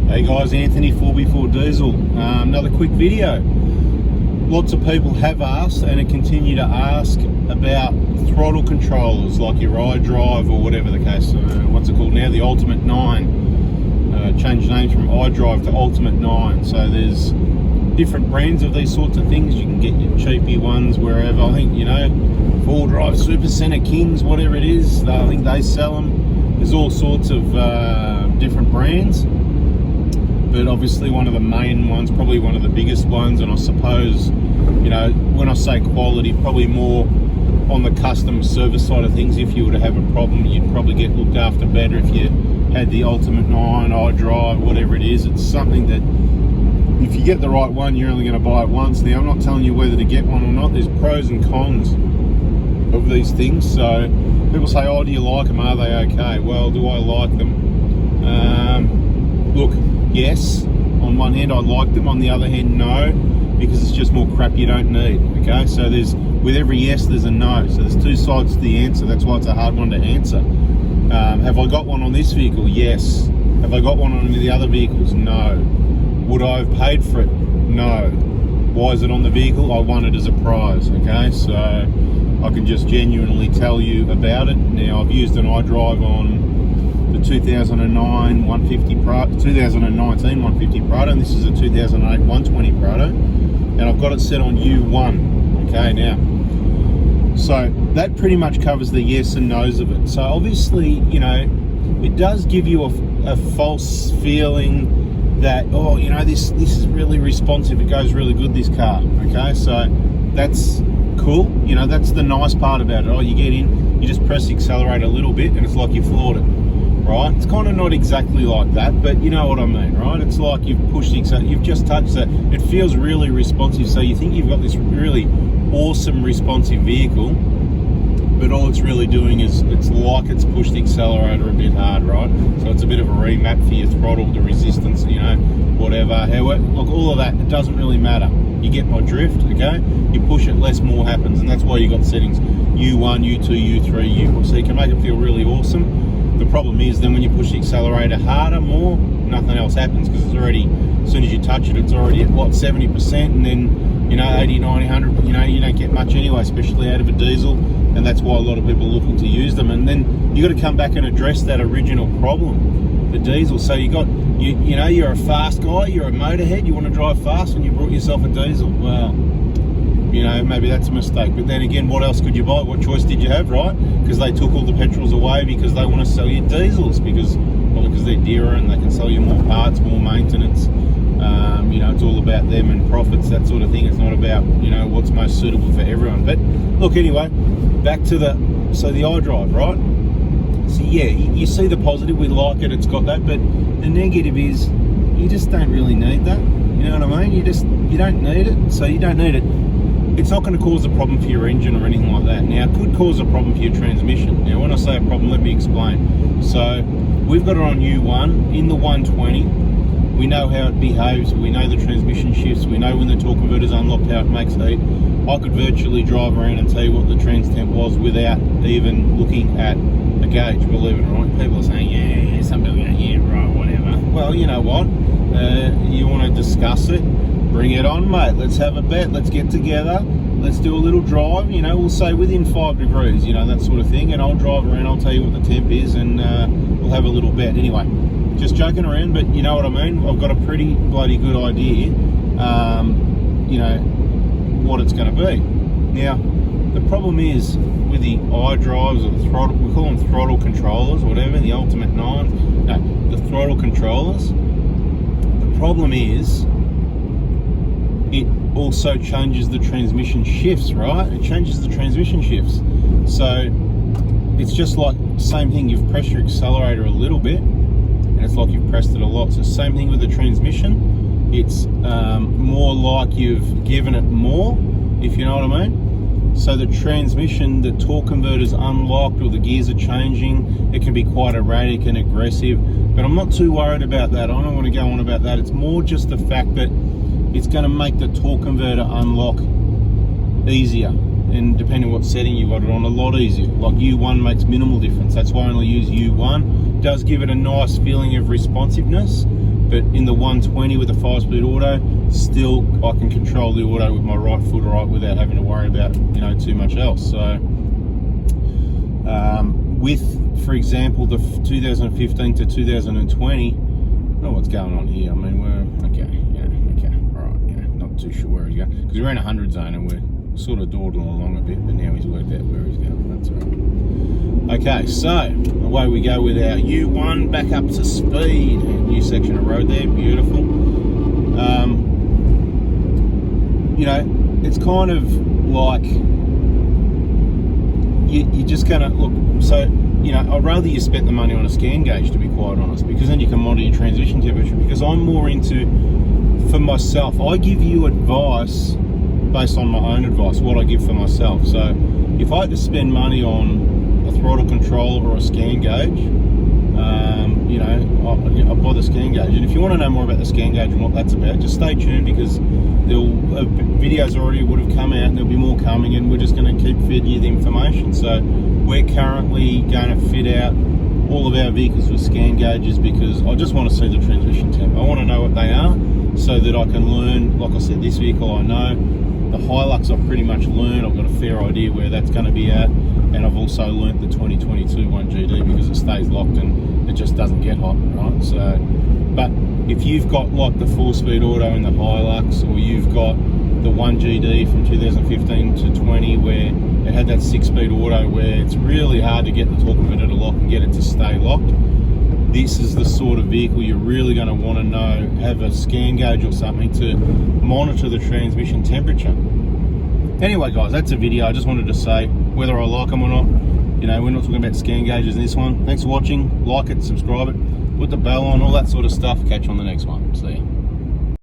Hey guys, Anthony 4x4 Diesel. Another quick video. Lots of people have asked and continue to ask about throttle controllers like your iDrive or whatever the case. What's it called now? The Ultimate 9. Changed names from iDrive to Ultimate 9. So there's different brands of these sorts of things. You can get your cheapy ones wherever. I think, you know, 4Drive, Super Center, Kings, whatever it is. I think they sell them. There's all sorts of different brands. But obviously one of the main ones, probably one of the biggest ones, and I suppose, you know, when I say quality, probably more on the customer service side of things. If you were to have a problem, you'd probably get looked after better if you had the Ultimate 9, iDrive, whatever it is. It's something that if you get the right one, you're only going to buy it once. Now, I'm not telling you whether to get one or not. There's pros and cons of these things. So people say, oh, do you like them? Are they okay? Well, do I like them? Look, yes, on one hand I like them, on the other hand no, because it's just more crap you don't need. Okay, so there's, with every yes there's a no, so there's two sides to the answer. That's why it's a hard one to answer. Have I got one on this vehicle? Yes. Have I got one on the other vehicles? No. Would I have paid for it? No. Why is it on the vehicle? I won it as a prize. Okay, so I can just genuinely tell you about it. Now, I've used an iDrive on the 2009 150 Prado, 2019 150 Prado, and this is a 2008 120 Prado, and I've got it set on U1. Okay, now, so that pretty much covers the yes and no's of it. So obviously, you know, it does give you a false feeling that, oh, you know, this is really responsive, it goes really good, this car. Okay, so that's cool, you know, that's the nice part about it. Oh, you get in, you just press the accelerator a little bit and it's like you floored it. Right, it's kind of not exactly like that, but you know what I mean, right? It's like you've pushed the accelerator, you've just touched it. It feels really responsive, so you think you've got this really awesome responsive vehicle, but all it's really doing is it's like it's pushed the accelerator a bit hard, right? So it's a bit of a remap for your throttle, the resistance, you know, whatever. However, look, all of that, it doesn't really matter. You get my drift, okay? You push it, less, more happens, and that's why you got settings U1, U2, U3, U4, so you can make it feel really awesome. The problem is then when you push the accelerator harder, more, nothing else happens, because it's already, as soon as you touch it, it's already at what, 70%, and then, you know, 80, 90, 100, you know, you don't get much anyway, especially out of a diesel, and that's why a lot of people are looking to use them. And then you got to come back and address that original problem, the diesel. So you got, you know, you're a fast guy, you're a motorhead, you want to drive fast, and you brought yourself a diesel. Well, you know, maybe that's a mistake. But then again, what else could you buy? What choice did you have, right? Because they took all the petrols away because they want to sell you diesels, because they're dearer and they can sell you more parts, more maintenance. You know, it's all about them and profits, that sort of thing. It's not about, you know, what's most suitable for everyone. But look, anyway, back to the iDrive, right? So yeah, you see the positive, we like it, it's got that, but the negative is you just don't really need that. You know what I mean? You don't need it, so you don't need it. It's not going to cause a problem for your engine or anything like that. Now, it could cause a problem for your transmission. Now, when I say a problem, let me explain. So, we've got it on U1, in the 120. We know how it behaves, we know the transmission shifts, we know when the torque converter's unlocked, how it makes heat. I could virtually drive around and tell you what the trans temp was without even looking at a gauge, believe it or not. People are saying, yeah, some people go, yeah, right, whatever. Well, you know what? You want to discuss it? Bring it on, mate. Let's have a bet. Let's get together. Let's do a little drive. You know, we'll say within 5 degrees, you know, that sort of thing. And I'll drive around. I'll tell you what the temp is, and we'll have a little bet. Anyway, just joking around, but you know what I mean. I've got a pretty bloody good idea, you know, what it's going to be. Now, the problem is with the iDrives or the throttle, we call them throttle controllers, whatever, the Ultimate 9. No, the throttle controllers. The problem is, it also changes the transmission shifts, right? It changes the transmission shifts. So it's just like, same thing, you've pressed your accelerator a little bit, and it's like you've pressed it a lot. So same thing with the transmission. It's more like you've given it more, if you know what I mean. So the transmission, the torque converter's unlocked or the gears are changing. It can be quite erratic and aggressive, but I'm not too worried about that. I don't want to go on about that. It's more just the fact that it's going to make the torque converter unlock easier, and depending on what setting you got it on, a lot easier. Like U1 makes minimal difference. That's why I only use U1. It does give it a nice feeling of responsiveness, But in the 120 with a 5-speed auto, still I can control the auto with my right foot right without having to worry about, you know, too much else. So with, for example, the 2015 to 2020, I don't know what's going on here. I mean, we're okay, yeah, okay, all right, yeah, not too sure where he's going, because we're in a 100 zone and we're sort of dawdling along a bit, but now he's worked out where he's going. That's all right. Okay, so away we go with our U1 back up to speed. New section of road there, beautiful. You know, it's kind of like you're just gonna look. So, you know, I'd rather you spent the money on a scan gauge, to be quite honest, because then you can monitor your transmission temperature. Because I'm more into, for myself, I give you advice based on my own advice, what I give for myself. So if I had to spend money on a throttle controller or a scan gauge, you know, I'll buy the scan gauge. And if you want to know more about the scan gauge and what that's about, just stay tuned, because videos already would have come out and there'll be more coming, and we're just going to keep feeding you the information. So we're currently going to fit out all of our vehicles with scan gauges, because I just want to see the transmission temp. I want to know what they are so that I can learn. Like I said, this vehicle I know. The Hilux I've pretty much learned. I've got a fair idea where that's going to be at, and I've also learnt the 2022 1GD because it stays locked and it just doesn't get hot, right? So, but if you've got like the 4-speed auto in the Hilux, or you've got the 1GD from 2015 to 20 where it had that 6-speed auto where it's really hard to get the torque converter to lock and get it to stay locked, this is the sort of vehicle you're really going to want to know, have a scan gauge or something to monitor the transmission temperature. Anyway guys, that's a video. I just wanted to say whether I like them or not. You know, we're not talking about scan gauges in this one. Thanks for watching. Like it, subscribe it, put the bell on, all that sort of stuff. Catch you on the next one. See ya.